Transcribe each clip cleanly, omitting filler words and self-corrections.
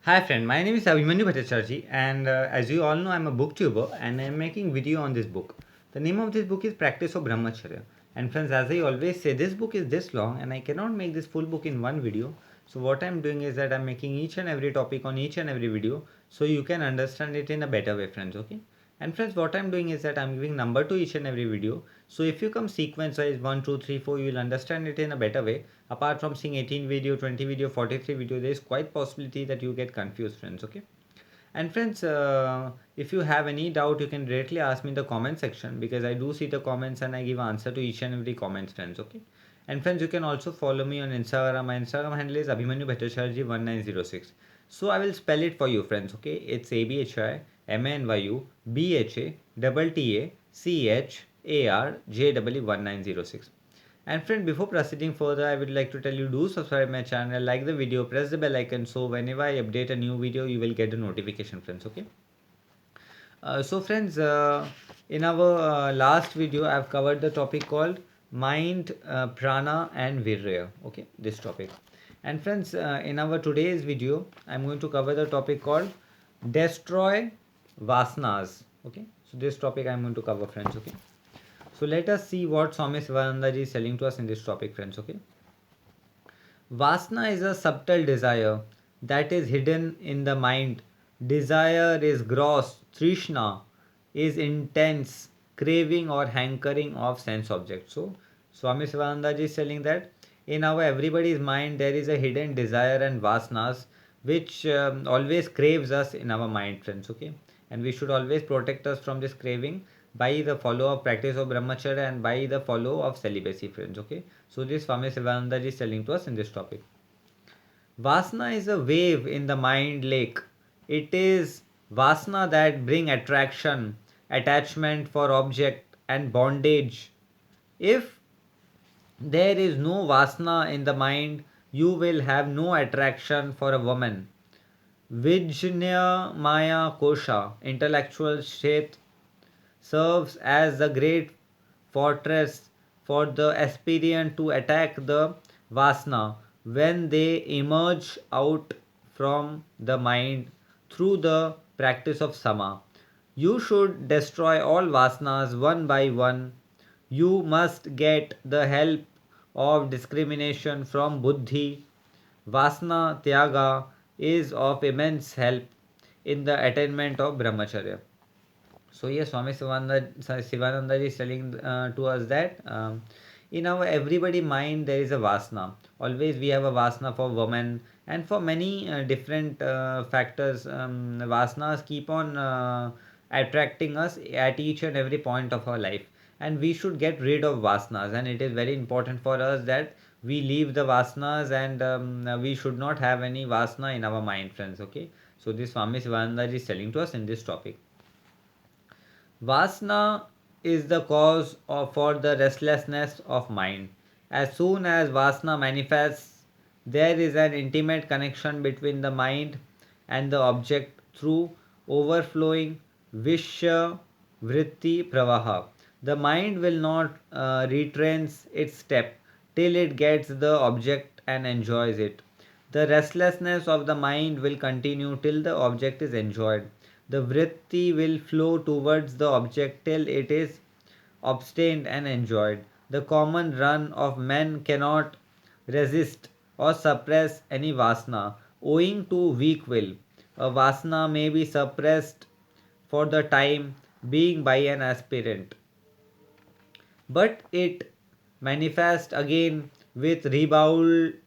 Hi friend, my name is Abhimanyu Bhattacharjee and as you all know I'm a booktuber and I'm making video on this book. The name of this book is Practice of Brahmacharya. And friends, as I always say, this book is this long and I cannot make this full book in one video. So what I'm doing is that I'm making each and every topic on each and every video so you can understand it in a better way, friends. Okay. And friends, what I'm doing is that I'm giving number to each and every video. So if you come sequence wise 1, 2, 3, 4, you will understand it in a better way. Apart from seeing 18 video, 20 video, 43 video, there is quite possibility that you get confused, friends. Okay. And friends, if you have any doubt, you can directly ask me in the comment section because I do see the comments and I give answer to each and every comments, friends. Okay. And friends, you can also follow me on Instagram. My Instagram handle is Abhimanyu Bhattacharjee 1906. So I will spell it for you, friends. Okay, it's ABHIMANYU BHA TTACHARJW 1906. And friend, before proceeding further, I would like to tell you do subscribe my channel, like the video, press the bell icon so whenever I update a new video, you will get a notification, friends. Okay. So friends, in our last video, I have covered the topic called mind, prana, and virya. Okay, this topic. And friends, in our today's video, I'm going to cover the topic called destroy vasanas. Okay, so this topic I'm going to cover, friends. Okay, so let us see what Swami Sivananda ji is telling to us in this topic, friends. Okay, Vasana is a subtle desire that is hidden in the mind. Desire is gross, Trishna is intense, craving or hankering of sense objects. So, Swami Sivananda ji is telling that in our everybody's mind there is a hidden desire and vasanas which always craves us in our mind, friends. Okay, and we should always protect us from this craving by the follow of practice of brahmacharya and by the follow of celibacy, friends. Okay, so this Swami Sivananda ji is telling to us in this topic. Vasana is a wave in the mind lake. It is Vasana that bring attraction, attachment for object and bondage. If there is no Vasana in the mind, you will have no attraction for a woman. Vijnaya Maya Kosha, intellectual state, serves as the great fortress for the aspirant to attack the Vasana when they emerge out from the mind through the practice of Sama. You should destroy all Vasanas one by one. You must get the help of discrimination from Buddhi. Vasana Tyaga is of immense help in the attainment of Brahmacharya. So yes, Swami Sivananda is telling to us that in our everybody mind there is a vasana. Always we have a vasana for women and for many different factors. Vasanas keep on attracting us at each and every point of our life, and we should get rid of vasanas. And it is very important for us that we leave the vasanas and we should not have any vasana in our mind, friends. Okay, so this Swami Sivananda is telling to us in this topic. Vasana is the cause for the restlessness of mind. As soon as Vasana manifests, there is an intimate connection between the mind and the object through overflowing Vishya Vritti Pravaha. The mind will not retrace its step till it gets the object and enjoys it. The restlessness of the mind will continue till the object is enjoyed. The vritti will flow towards the object till it is obtained and enjoyed. The common run of men cannot resist or suppress any vasana owing to weak will. A vasana may be suppressed for the time being by an aspirant, but it manifests again with redoubled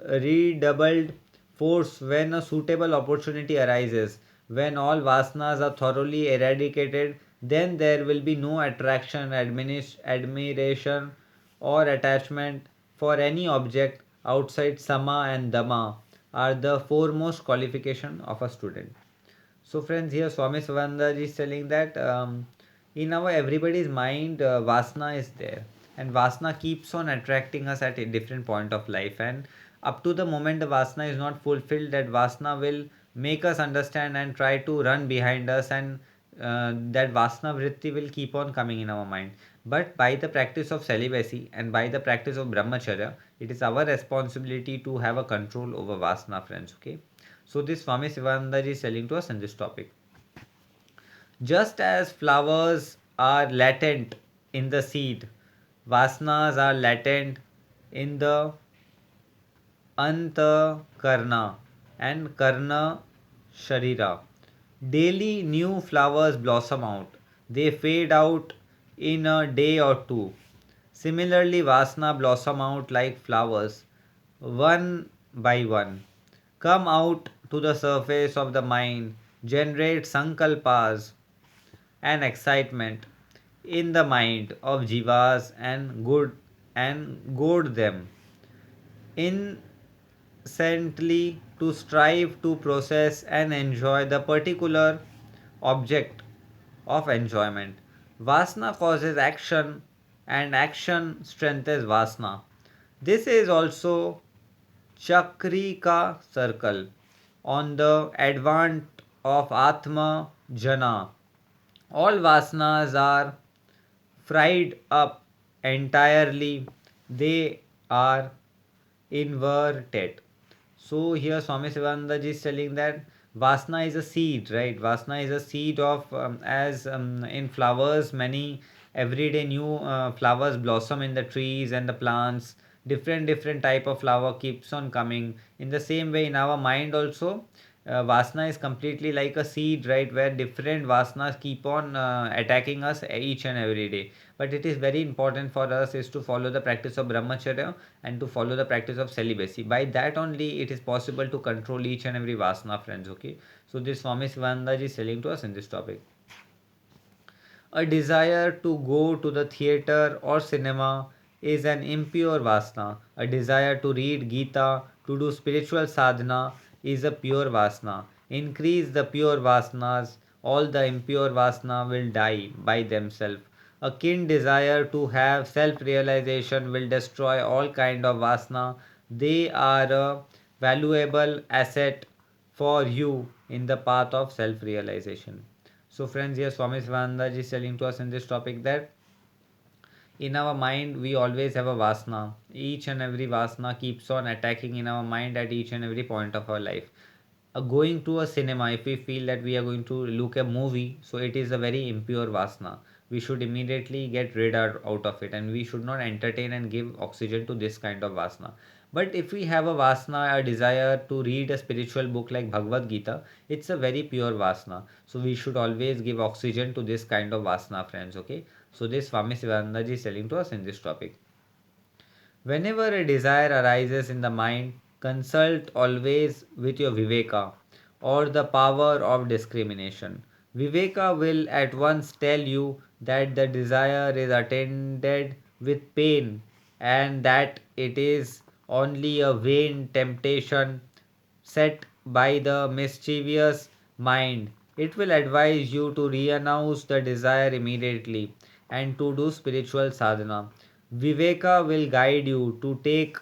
force when a suitable opportunity arises. When all vasanas are thoroughly eradicated, then there will be no attraction, admiration, or attachment for any object outside sama and dhamma are the foremost qualification of a student. So friends, here Swami Sivananda is telling that in our everybody's mind, Vasana is there, and Vasana keeps on attracting us at a different point of life. And up to the moment the Vasana is not fulfilled, that Vasana will make us understand and try to run behind us, and that Vasana Vritti will keep on coming in our mind. But by the practice of celibacy and by the practice of brahmacharya, it is our responsibility to have a control over vasana, friends. Okay. So this Swami Sivananda ji is telling to us in this topic. Just as flowers are latent in the seed, vasanas are latent in the Antakarna and Karna Sharira. Daily new flowers blossom out. They fade out in a day or two. Similarly, Vasana blossom out like flowers, one by one. Come out to the surface of the mind, generate sankalpas and excitement in the mind of jivas and goad them incessantly to strive to process and enjoy the particular object of enjoyment. Vasana causes action and action strengthens vasana. This is also Chakrika circle on the advent of Atma Jana. All vasanas are fried up entirely, they are inverted. So here Swami Sivananda ji is telling that Vasana is a seed, right? Vasana is a seed of as in flowers, many everyday new flowers blossom in the trees and the plants. Different type of flower keeps on coming. In the same way, in our mind also, Vasana is completely like a seed, right? Where different Vasanas keep on attacking us each and every day. But it is very important for us is to follow the practice of brahmacharya and to follow the practice of celibacy. By that only it is possible to control each and every vasana, friends. Okay. So this Swami Sivananda ji is telling to us in this topic. A desire to go to the theatre or cinema is an impure vasana. A desire to read Gita, to do spiritual sadhana is a pure vasana. Increase the pure vasanas, all the impure vasana will die by themselves. A keen desire to have self-realization will destroy all kind of vasana. They are a valuable asset for you in the path of self-realization. So, friends, here Swami Svananda is telling to us in this topic that in our mind we always have a vasana. Each and every vasana keeps on attacking in our mind at each and every point of our life. Going to a cinema, if we feel that we are going to look a movie, so it is a very impure vasana. We should immediately get rid out of it, and we should not entertain and give oxygen to this kind of vasana. But if we have a vasana, a desire to read a spiritual book like Bhagavad Gita, it's a very pure vasana. So we should always give oxygen to this kind of vasana, friends. Okay. So this Swami Sivananda ji is telling to us in this topic. Whenever a desire arises in the mind, consult always with your Viveka or the power of discrimination. Viveka will at once tell you that the desire is attended with pain and that it is only a vain temptation set by the mischievous mind. It will advise you to renounce the desire immediately and to do spiritual sadhana. Viveka will guide you to take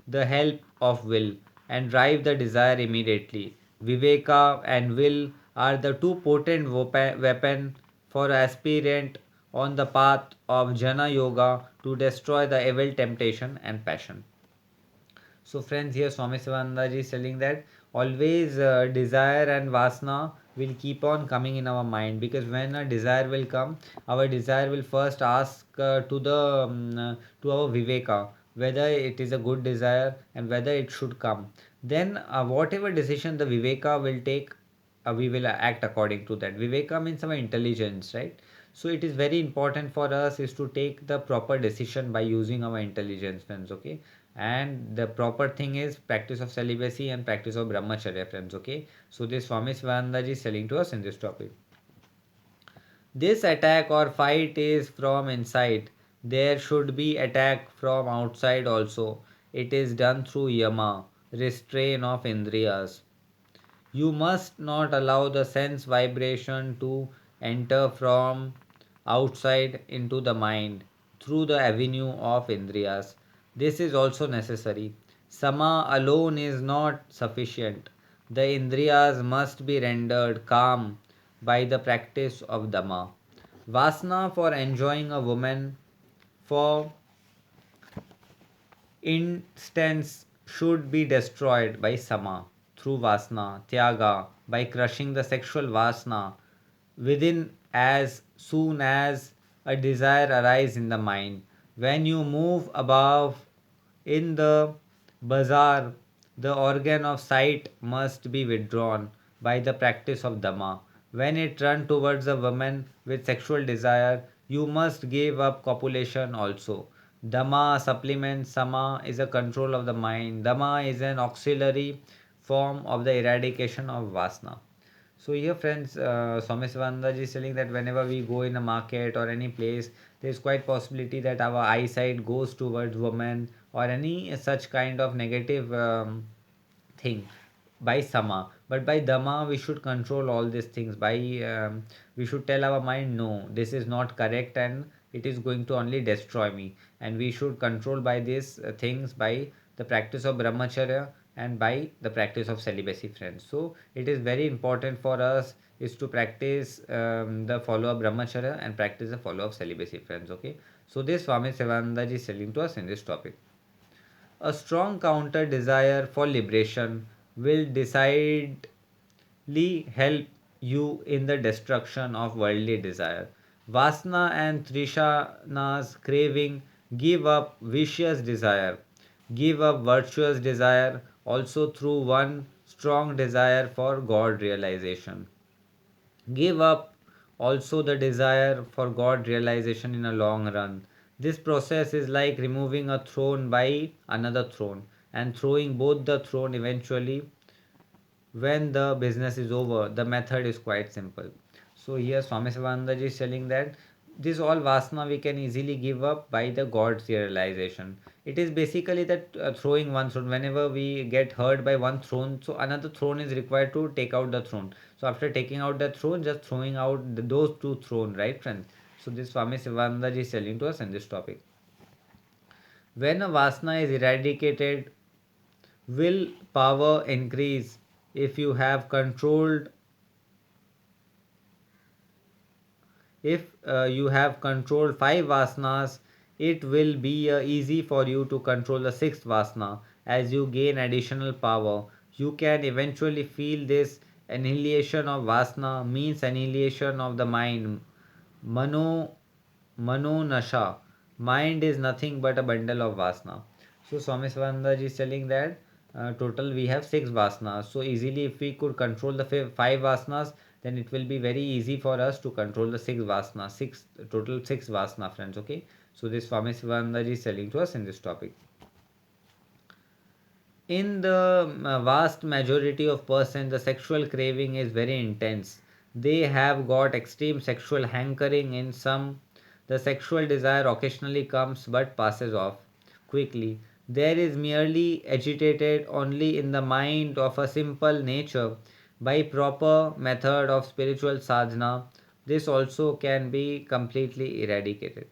the help of will and drive the desire immediately. Viveka and will are the two potent weapon for aspirant on the path of Jana Yoga to destroy the evil temptation and passion. So friends, here Swami Sivananda ji is telling that always desire and vasana will keep on coming in our mind, because when a desire will come, our desire will first ask to our viveka whether it is a good desire and whether it should come. Then whatever decision the viveka will take, we will act according to that. Viveka means our intelligence, right? So it is very important for us is to take the proper decision by using our intelligence, friends. Okay. And the proper thing is practice of celibacy and practice of brahmacharya, friends. Okay. So this Swami Svananda ji is telling to us in this topic. This attack or fight is from inside. There should be attack from outside also. It is done through yama, restraint of indriyas. You must not allow the sense vibration to enter from outside into the mind through the avenue of indriyas. This is also necessary. Sama alone is not sufficient. The indriyas must be rendered calm by the practice of Dhamma. Vasana for enjoying a woman for instance, should be destroyed by sama through vasana, tyaga, by crushing the sexual vasana within as soon as a desire arises in the mind. When you move above in the bazaar, the organ of sight must be withdrawn by the practice of Dhamma. When it runs towards a woman with sexual desire, you must give up copulation also. Dhamma supplements Sama is a control of the mind. Dhamma is an auxiliary form of the eradication of Vasana. So here friends, Swami Sivananda is telling that whenever we go in a market or any place, there is quite possibility that our eyesight goes towards women or any such kind of negative thing by sama, but by dhamma we should control all these things by we should tell our mind no, this is not correct and it is going to only destroy me, and we should control by these things by the practice of brahmacharya and by the practice of celibacy friends. So it is very important for us is to practice the follow of brahmacharya and practice the follow of celibacy friends. Okay, so this Swami Sivananda ji is telling to us in this topic. A strong counter desire for liberation will decidedly help you in the destruction of worldly desire. Vasana and Trishana's craving give up vicious desire, give up virtuous desire also through one strong desire for God realization. Give up also the desire for God realization in a long run. This process is like removing a throne by another throne and throwing both the throne eventually when the business is over. The method is quite simple. So here Swami Sivananda ji is telling that this all vasana we can easily give up by the God's realization. It is basically that throwing one throne. Whenever we get hurt by one throne, so another throne is required to take out the throne. So after taking out the throne, just throwing out those two throne, right friends? So this Swami Sivananda ji is telling to us in this topic. When a vasana is eradicated, will power increase if you have controlled if you have controlled five vasanas, it will be easy for you to control the sixth vasana. As you gain additional power, you can eventually feel this annihilation of vasana means annihilation of the mind. Mano Mano Nasha. Mind is nothing but a bundle of vasana. So Swami Swananda is telling that total we have six vasanas. So easily if we could control the five vasanas, then it will be very easy for us to control the six vasanas. Six vasana friends. Okay. So this Swami Swananda is telling to us in this topic. In the vast majority of persons, the sexual craving is very intense. They have got extreme sexual hankering in some. The sexual desire occasionally comes but passes off quickly. There is merely agitated only in the mind of a simple nature by proper method of spiritual sadhana. This also can be completely eradicated.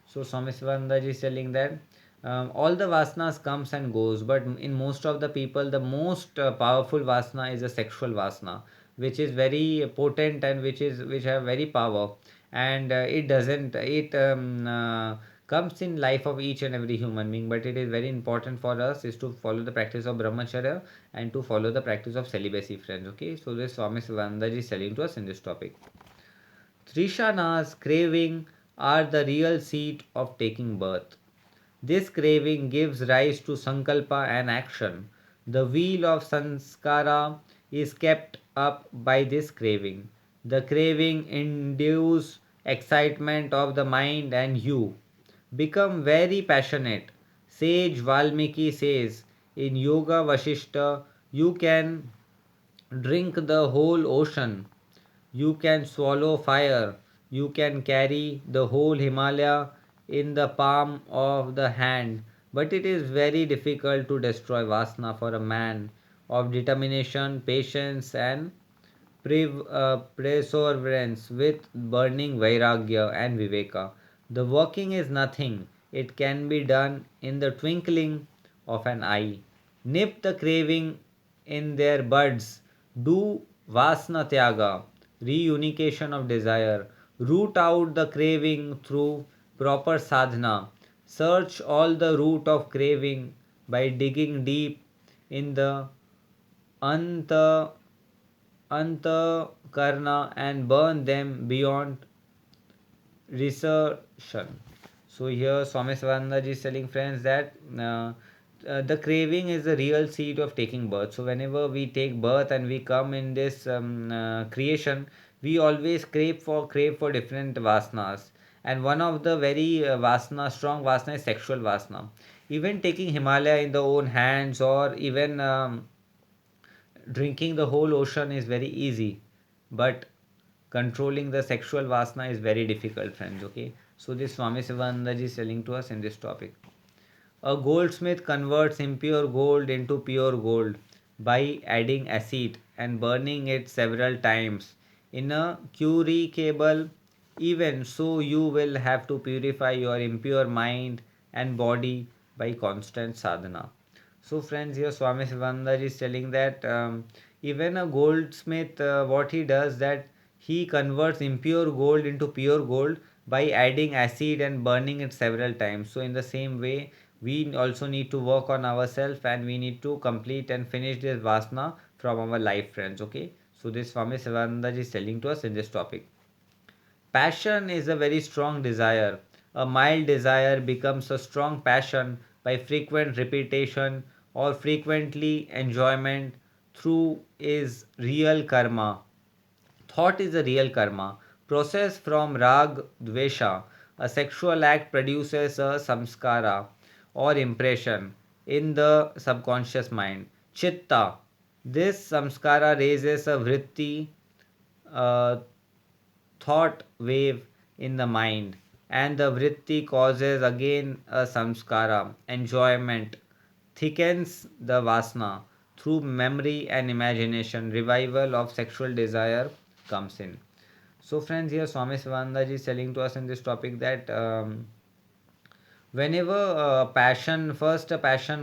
So Swami Sivananda is telling that all the vasanas comes and goes, but in most of the people, the most powerful vasana is a sexual vasana, which is very potent and which have very power, and it doesn't it comes in life of each and every human being, but it is very important for us is to follow the practice of brahmacharya and to follow the practice of celibacy friends. Okay, so this Swami Sivananda is telling to us in this topic. Trishana's craving are the real seat of taking birth. This craving gives rise to sankalpa and action. The wheel of sanskara is kept up by this craving. The craving induces excitement of the mind and you become very passionate. Sage Valmiki says in Yoga Vashishta, you can drink the whole ocean, you can swallow fire, you can carry the whole Himalaya in the palm of the hand, but it is very difficult to destroy Vasana for a man of determination, patience, and perseverance with burning Vairagya and Viveka. The working is nothing, it can be done in the twinkling of an eye. Nip the craving in their buds, do Vasna Tyaga, reunification of desire, root out the craving through proper sadhana. Search all the root of craving by digging deep in the anta karna and burn them beyond resertion. So here Swami Sivananda ji is telling friends that the craving is the real seed of taking birth. So whenever we take birth and we come in this creation, we always crave for different vasanas. And one of the very strong vasana is sexual vasana. Even taking Himalaya in the own hands, or even drinking the whole ocean is very easy, but controlling the sexual vasana is very difficult, friends. Okay, so this Swami Sivananda ji is telling to us in this topic. A goldsmith converts impure gold into pure gold by adding acid and burning it several times in a crucible. Even so, you will have to purify your impure mind and body by constant sadhana. So, friends, here Swami Sivananda is telling that even a goldsmith, what he does, that he converts impure gold into pure gold by adding acid and burning it several times. So, in the same way, we also need to work on ourselves, and we need to complete and finish this vasana from our life, friends. Okay, so this Swami Sivananda is telling to us in this topic. Passion is a very strong desire. A mild desire becomes a strong passion by frequent repetition or frequently enjoyment. Through is real karma. Thought is a real karma. Process from rag dvesha. A sexual act produces a samskara or impression in the subconscious mind. Chitta. This samskara raises a vritti, uh, thought wave in the mind, and the vritti causes again a samskara, enjoyment, thickens the vasana. Through memory and imagination, revival of sexual desire comes in. So, friends, here Swami Sivananda ji is telling to us in this topic that whenever a passion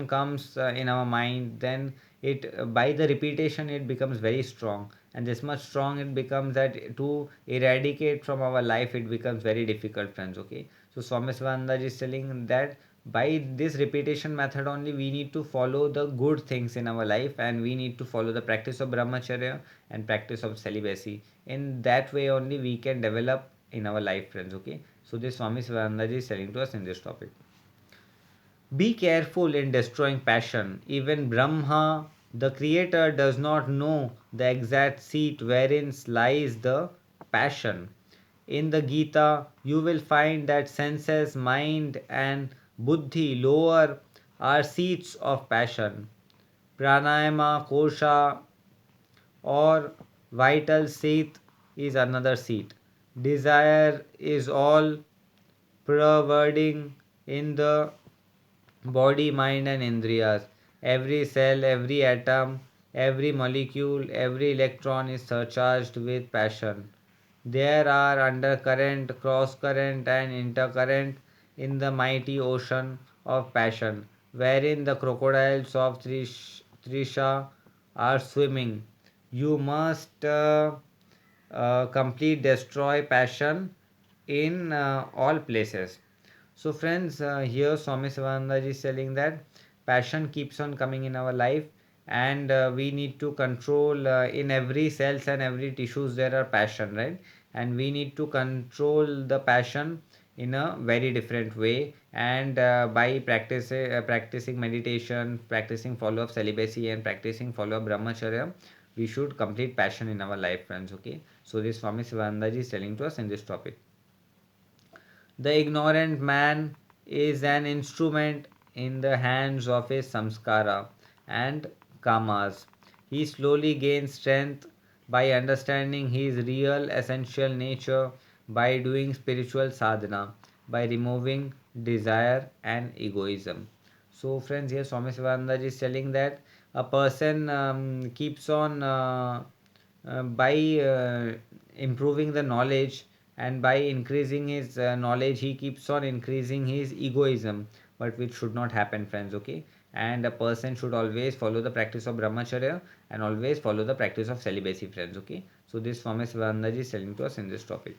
comes in our mind, then it by the repetition it becomes very strong, and this much strong it becomes that to eradicate from our life it becomes very difficult, friends. Okay, so Swami Sivananda is telling that by this repetition method only we need to follow the good things in our life, and we need to follow the practice of brahmacharya and practice of celibacy. In that way only we can develop in our life, friends. Okay, so this Swami Sivananda is telling to us in this topic. Be careful in destroying passion. Even Brahma, the creator, does not know the exact seat wherein lies the passion. In the Gita, you will find that senses, mind, and buddhi lower are seats of passion. Pranayama, kosha, or vital seat is another seat. Desire is all pervading in the body, mind, and indriyas. Every cell, every atom, every molecule, every electron is surcharged with passion. There are undercurrent, cross current, and intercurrent in the mighty ocean of passion, wherein the crocodiles of Trisha are swimming. You must complete destroy passion in all places. So, friends, here Swami Sivananda is telling that passion keeps on coming in our life, and we need to control in every cells and every tissues there are passion, right? And we need to control the passion in a very different way, and by practicing meditation, practicing follow up celibacy, and practicing follow up brahmacharya, we should complete passion in our life, friends. Okay, so this Swami Sivananda is telling to us in this topic. The ignorant man is an instrument in the hands of his samskara and kamas. He slowly gains strength by understanding his real essential nature, by doing spiritual sadhana, by removing desire and egoism. So, friends, here Swami Sivananda is telling that a person keeps on by improving the knowledge, and by increasing his knowledge he keeps on increasing his egoism, but which should not happen, friends. Okay, and a person should always follow the practice of brahmacharya and always follow the practice of celibacy, friends. Okay, so this Swami Sivananda is telling to us in this topic.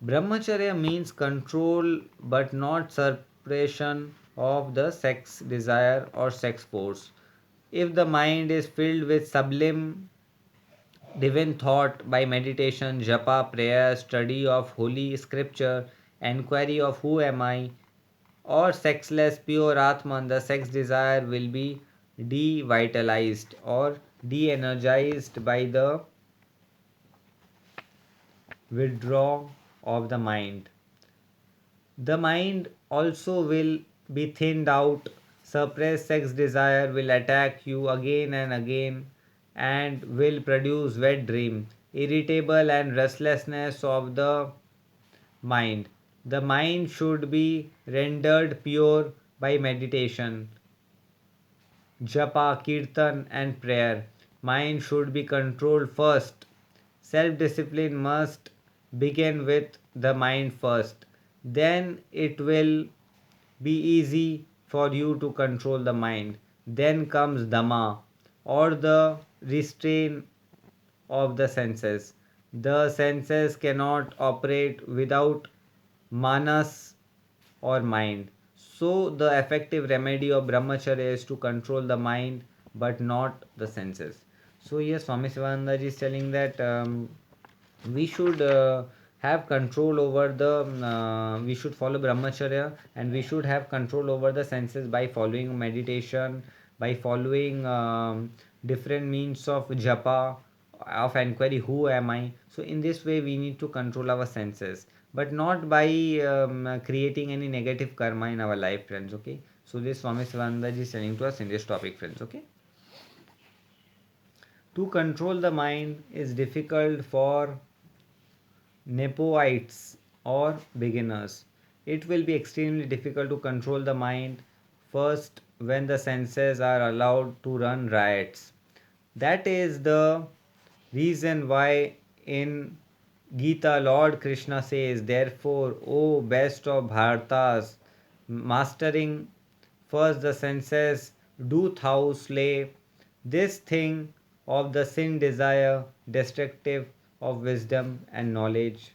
Brahmacharya means control but not suppression of the sex desire or sex force. If the mind is filled with sublime divine thought by meditation, japa, prayer, study of holy scripture, enquiry of who am I, or sexless pure Atman, the sex desire will be devitalized or de energized by the withdrawal of the mind. The mind also will be thinned out. Suppressed sex desire will attack you again and again and will produce wet dream, irritable and restlessness of the mind. The mind should be rendered pure by meditation, japa, kirtan, and prayer. Mind should be controlled first. Self discipline must begin with the mind first. Then it will be easy for you to control the mind. Then comes Dhamma or the restraint of the senses. The senses cannot operate without manas or mind. So, the effective remedy of brahmacharya is to control the mind but not the senses. So, yes, Swami Sivananda ji is telling that we should have control over we should follow brahmacharya and we should have control over the senses by following meditation, by following different means of japa, of enquiry who am I. So in this way we need to control our senses but not by creating any negative karma in our life, friends. Okay, so this Swami Sivananda ji is telling to us in this topic, friends. Okay, to control the mind is difficult for Nepoites or beginners. It will be extremely difficult to control the mind first when the senses are allowed to run riots. That is the reason why in Gita Lord Krishna says, therefore, O best of Bharatas, mastering first the senses, do thou slay this thing of the sin desire, destructive of wisdom and knowledge.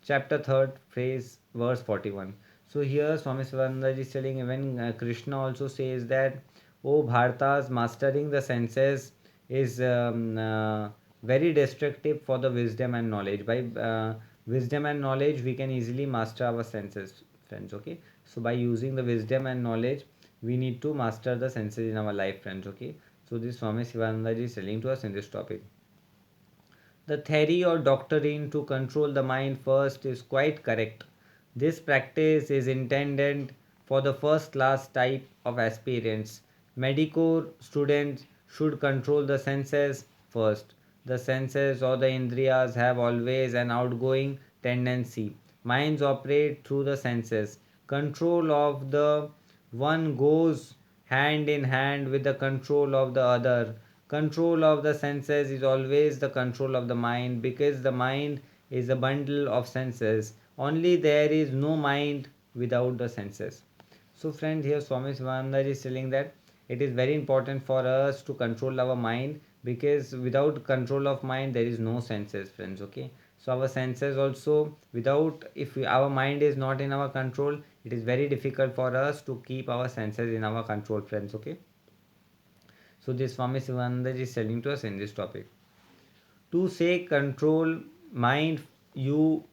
Chapter 3rd, phrase, verse 41. So here Swami Sivananda is telling, even Krishna also says that, O Bharatas, mastering the senses is very destructive for the wisdom and knowledge. By wisdom and knowledge, we can easily master our senses, friends. Okay, so by using the wisdom and knowledge, we need to master the senses in our life, friends. Okay, so this Swami Sivananda is telling to us in this topic. The theory or doctrine to control the mind first is quite correct. This practice is intended for the first class type of aspirants. Medicore students should control the senses first. The senses or the indriyas have always an outgoing tendency. Minds operate through the senses. Control of the one goes hand in hand with the control of the other. Control of the senses is always the control of the mind because the mind is a bundle of senses. Only there is no mind without the senses. So, friend, here Swami Sivananda is telling that it is very important for us to control our mind because without control of mind there is no senses, friends. Okay, so our senses also, without, if our mind is not in our control, it is very difficult for us to keep our senses in our control, friends. Okay, so this Swami Sivananda is telling to us in this topic. To say control mind, you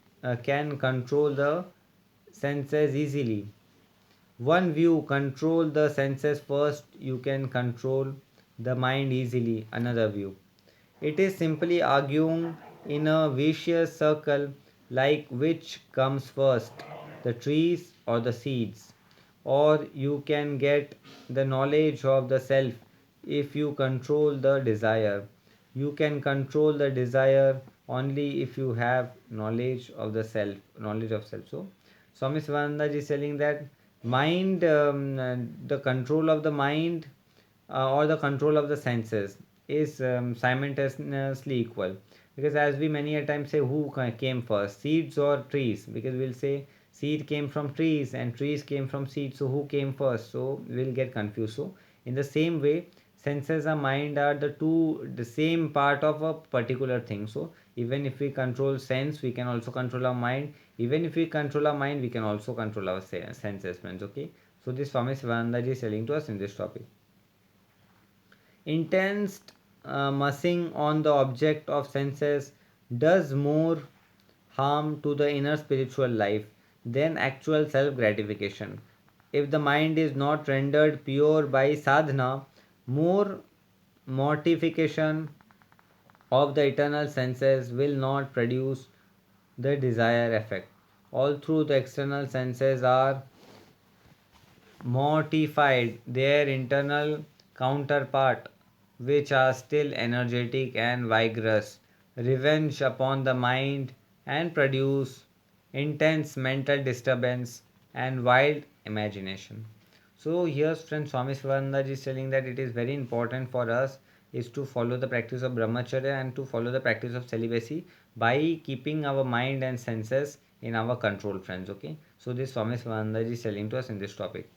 can control the senses easily. One view, control the senses first, you can control the mind easily. Another view, it is simply arguing in a vicious circle like which comes first, the trees or the seeds. Or you can get the knowledge of the self if you control the desire. You can control the desire only if you have knowledge of the self, knowledge of self. So, Swami Sivananda is telling that mind, the control of the mind or the control of the senses is simultaneously equal, because as we many a time say who came first, seeds or trees, because we'll say seed came from trees and trees came from seeds, so who came first, so we'll get confused. So in the same way, senses and mind are the same part of a particular thing. So even if we control sense, we can also control our mind. Even if we control our mind, we can also control our senses, friends. Okay, so this Swami Sivananda ji is telling to us in this topic. Intense mussing on the object of senses does more harm to the inner spiritual life than actual self gratification. If the mind is not rendered pure by sadhana, more mortification of the eternal senses will not produce the desired effect. All through the external senses are mortified, their internal counterpart, which are still energetic and vigorous, revenge upon the mind and produce intense mental disturbance and wild imagination. So here's friend Swami Shivananda is telling that it is very important for us is to follow the practice of brahmacharya and to follow the practice of celibacy by keeping our mind and senses in our control, friends. Okay, so this Swami Shivananda is telling to us in this topic.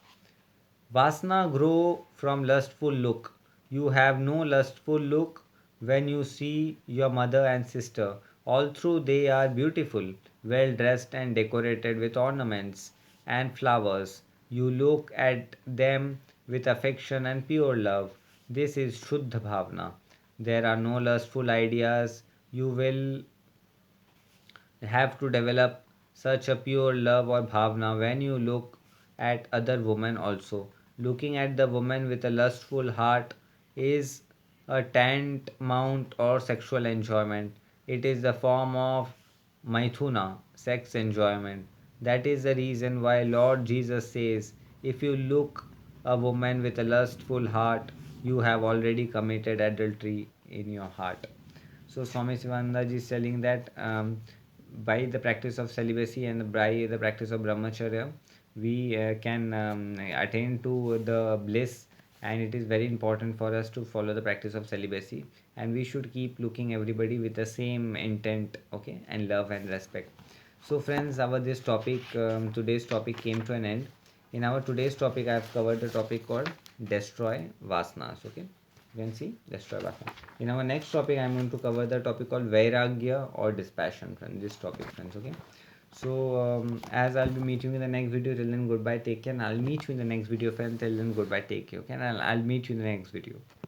Vasna grow from lustful look. You have no lustful look when you see your mother and sister. Although they are beautiful, well dressed and decorated with ornaments and flowers, you look at them with affection and pure love. This is Shuddha Bhavna. There are no lustful ideas. You will have to develop such a pure love or bhavna when you look at other women also. Looking at the woman with a lustful heart is a tantamount or sexual enjoyment. It is the form of maithuna, sex enjoyment. That is the reason why Lord Jesus says, if you look a woman with a lustful heart, you have already committed adultery in your heart. So Swami Sivananda ji is telling that by the practice of celibacy and by the practice of brahmacharya, we can attain to the bliss, and it is very important for us to follow the practice of celibacy, and we should keep looking everybody with the same intent, okay, and love and respect. So friends, our this topic, today's topic came to an end. In our today's topic, I have covered the topic called destroy vasanas. Okay, you can see destroy vasana. In our next topic, I am going to cover the topic called vairagya or dispassion. Friends, this topic, friends. Okay. So as I'll be meeting you in the next video, till then goodbye, take care, and I'll meet you in the next video, friends. Till then goodbye, take care. Okay, and I'll meet you in the next video.